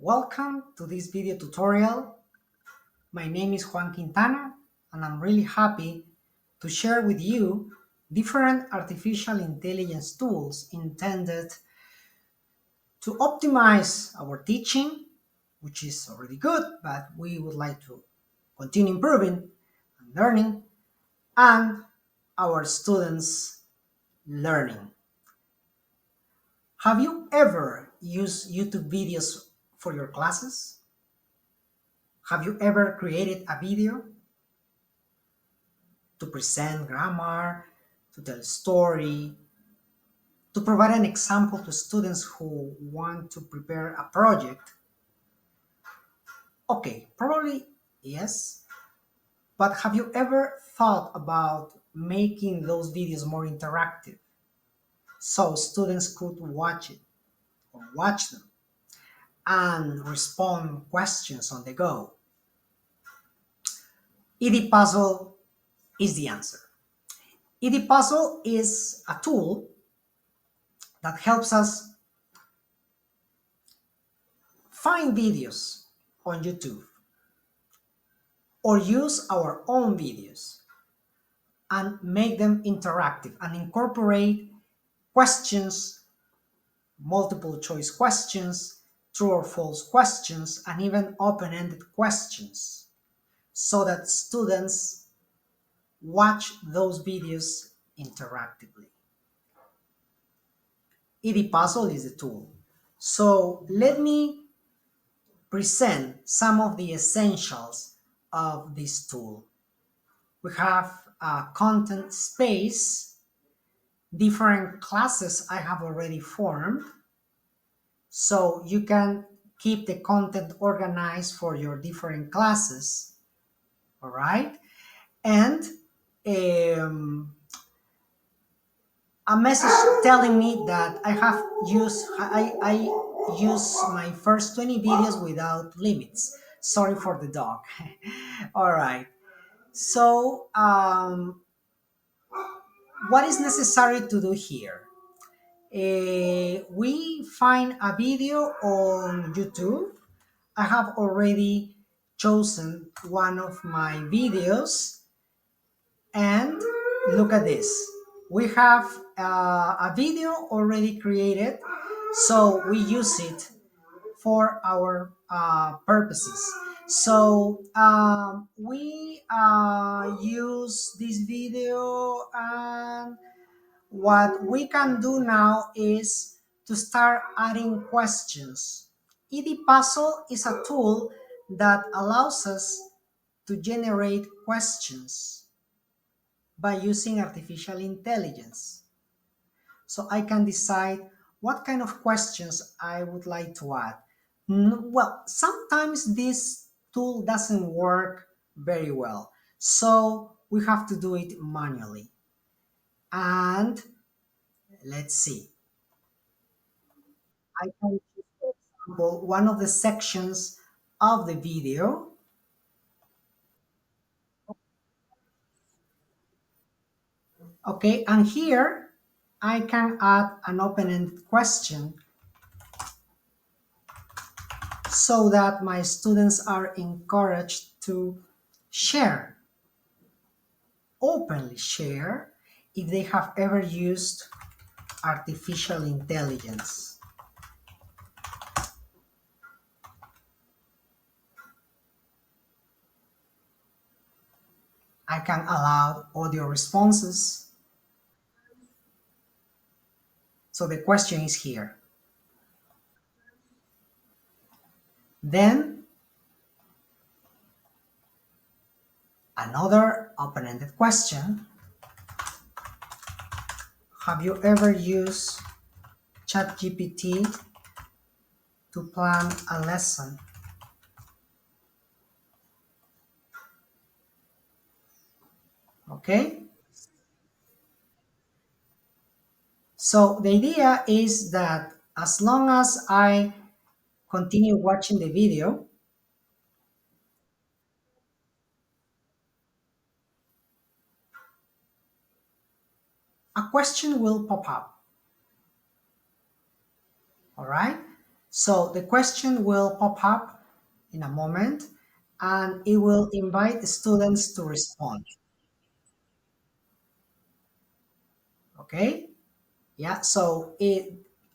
Welcome to this video tutorial. My name is Juan Quintana and I'm really happy to share with you different artificial intelligence tools intended to optimize our teaching, which is already good, but we would like to continue improving and learning, and our students' learning. Have you ever used YouTube videos for your classes? Have you ever created a video to present grammar, to tell a story, to provide an example to students who want to prepare a project? Okay, probably yes, but have you ever thought about making those videos more interactive so students could watch it or watch them and respond questions on the go? Edpuzzle is the answer. Edpuzzle is a tool that helps us find videos on YouTube or use our own videos and make them interactive and incorporate questions, multiple choice questions, true or false questions, and even open-ended questions so that students watch those videos interactively. Edpuzzle is the tool. So let me present some of the essentials of this tool. We have a content space, different classes I have already formed, so you can keep the content organized for your different classes, all right? And um, a message telling me that I use my first 20 videos without limits. Sorry for the dog. All right. So, what is necessary to do here? We find a video on YouTube. I have already chosen one of my videos, and look at this. We have a video already created, so we use it for our purposes. So we use this video, and what we can do now is to start adding questions. Edpuzzle is a tool that allows us to generate questions by using artificial intelligence. So I can decide what kind of questions I would like to add. Well, sometimes this tool doesn't work very well, so we have to do it manually. And let's see. I can choose, for example, one of the sections of the video. Okay, and here I can add an open-ended question so that my students are encouraged to share, openly share, if they have ever used artificial intelligence. I can allow audio responses. So the question is here. Then another open-ended question. Have you ever used ChatGPT to plan a lesson? Okay, so the idea is that as long as I continue watching the video, a question will pop up. All right, So the question will pop up in a moment and it will invite the students to respond. Okay? Yeah, so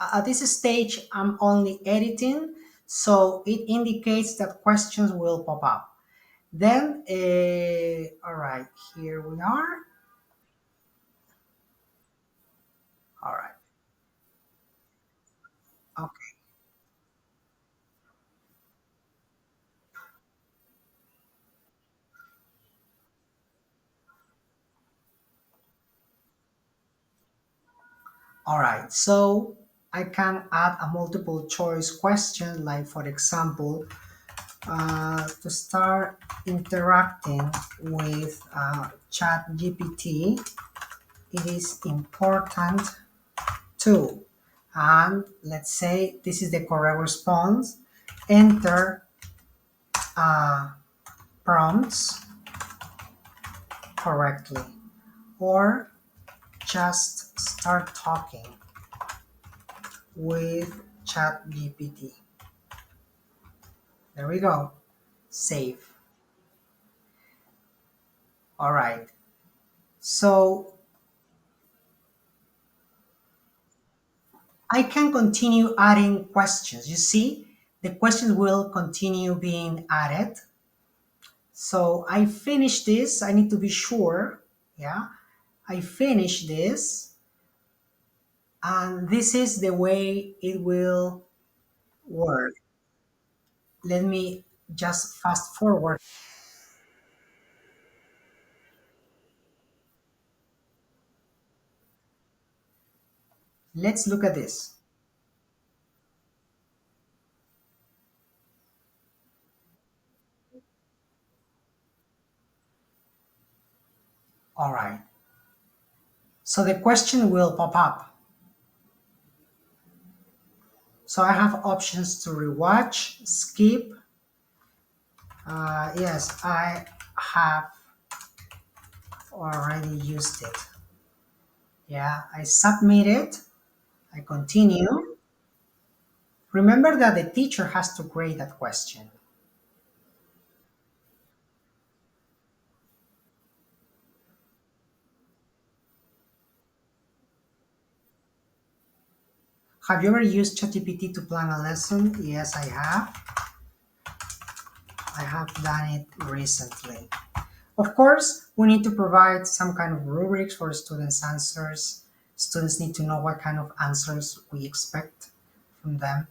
at this stage, I'm only editing, so it indicates that questions will pop up. Then, all right, here we are. All right, okay, all right. So I can add a multiple choice question, like for example, to start interacting with Chat GPT, it is important to, and let's say this is the correct response, enter prompts correctly, or just start talking with Chat GPT. There we go. Save. All right. So I can continue adding questions. You see, the questions will continue being added. So I finish this. I need to be sure. Yeah. I finish this. And this is the way it will work. Let me just fast forward. Let's look at this. All right. So the question will pop up. So I have options to rewatch, skip. Yes, I have already used it. Yeah, I submit it. I continue. Remember that the teacher has to grade that question. Have you ever used ChatGPT to plan a lesson? Yes, I have. I have done it recently. Of course, we need to provide some kind of rubrics for students' answers. Students need to know what kind of answers we expect from them.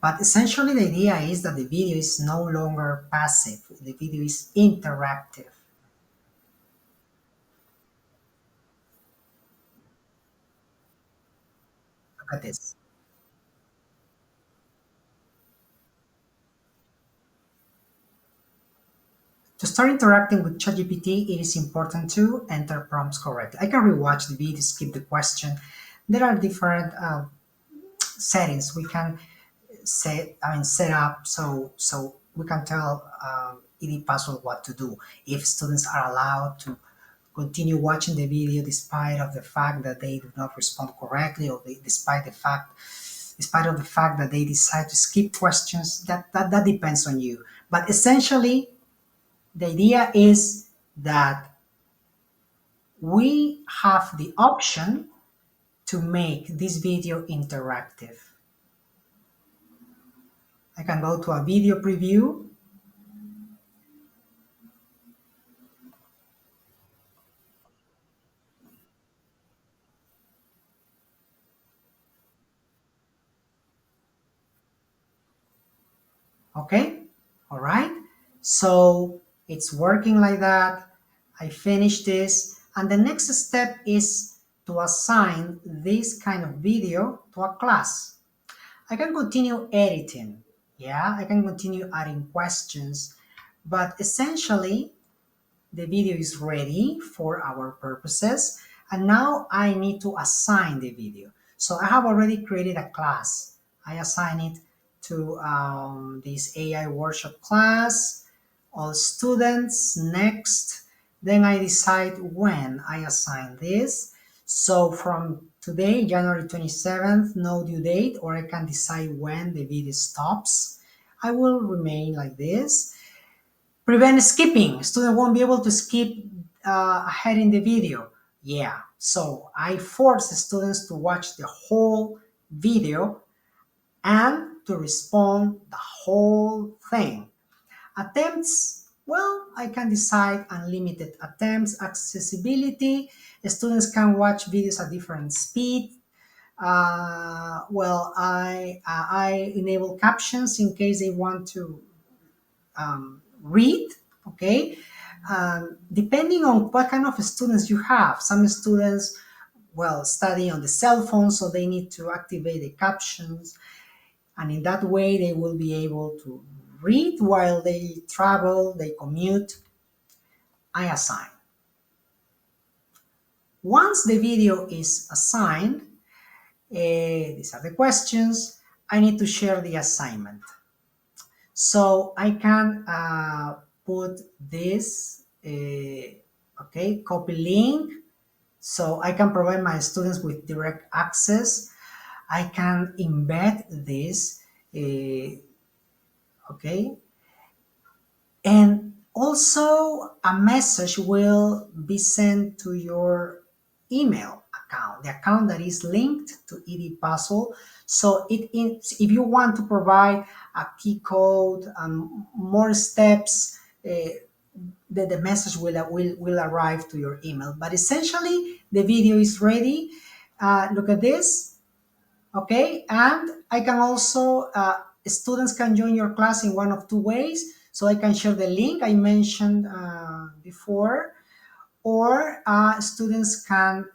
But essentially, the idea is that the video is no longer passive, the video is interactive. Look at this. To start interacting with ChatGPT, it is important to enter prompts correctly. I can rewatch the video, skip the question. There are different settings we can set up so we can tell Edpuzzle what to do. If students are allowed to continue watching the video despite of the fact that they do not respond correctly, or despite of the fact that they decide to skip questions, that depends on you. But essentially, the idea is that we have the option to make this video interactive. I can go to a video preview. Okay, all right. So it's working like that. I finish this, and the next step is to assign this kind of video to a class. I can continue editing. Yeah, I can continue adding questions, but essentially the video is ready for our purposes, and now I need to assign the video. So I have already created a class. I assign it to this AI workshop class, all students, next. Then I decide when I assign this. So from today, January 27th, no due date, or I can decide when the video stops. I will remain like this. Prevent skipping. Student won't be able to skip ahead in the video. Yeah, so I force the students to watch the whole video and to respond the whole thing. Attempts, well, I can decide unlimited attempts. Accessibility, students can watch videos at different speed. I enable captions in case they want to read, okay? Depending on what kind of students you have. Some students, well, study on the cell phone, so they need to activate the captions, and in that way they will be able to read while they travel, they commute. I assign. Once the video is assigned, these are the questions, I need to share the assignment. So I can put this, okay, copy link. So I can provide my students with direct access. I can embed this, okay, and also a message will be sent to your email account, the account that is linked to Edpuzzle. So if you want to provide a key code and more steps, the message will arrive to your email. But essentially, the video is ready. Look at this. Okay, and I can also, students can join your class in one of two ways. So I can share the link I mentioned before, or students can,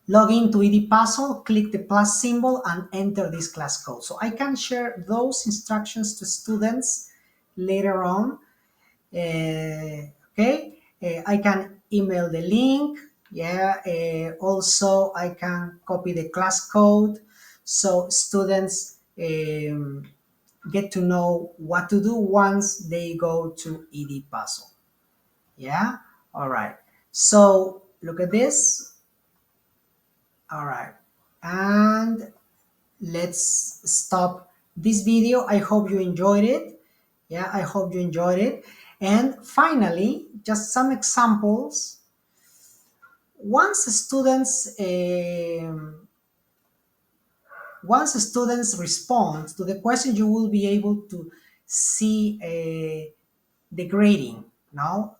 log into Edpuzzle, click the plus symbol, and enter this class code. So I can share those instructions to students later on. Okay, I can email the link. Yeah, also I can copy the class code, so students get to know what to do once they go to Edpuzzle. Yeah, all right. So look at this. All right, and let's stop this video. I hope you enjoyed it. Yeah, I hope you enjoyed it. And finally, just some examples. Once students respond to the question, you will be able to see the grading now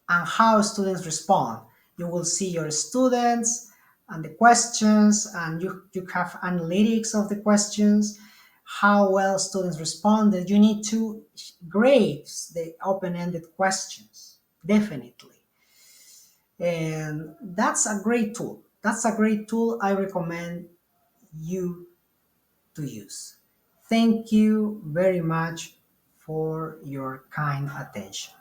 and how students respond. You will see your students and the questions, and you have analytics of the questions, how well students responded. You need to grade the open-ended questions, definitely. And that's a great tool. That's a great tool I recommend you to use. Thank you very much for your kind attention.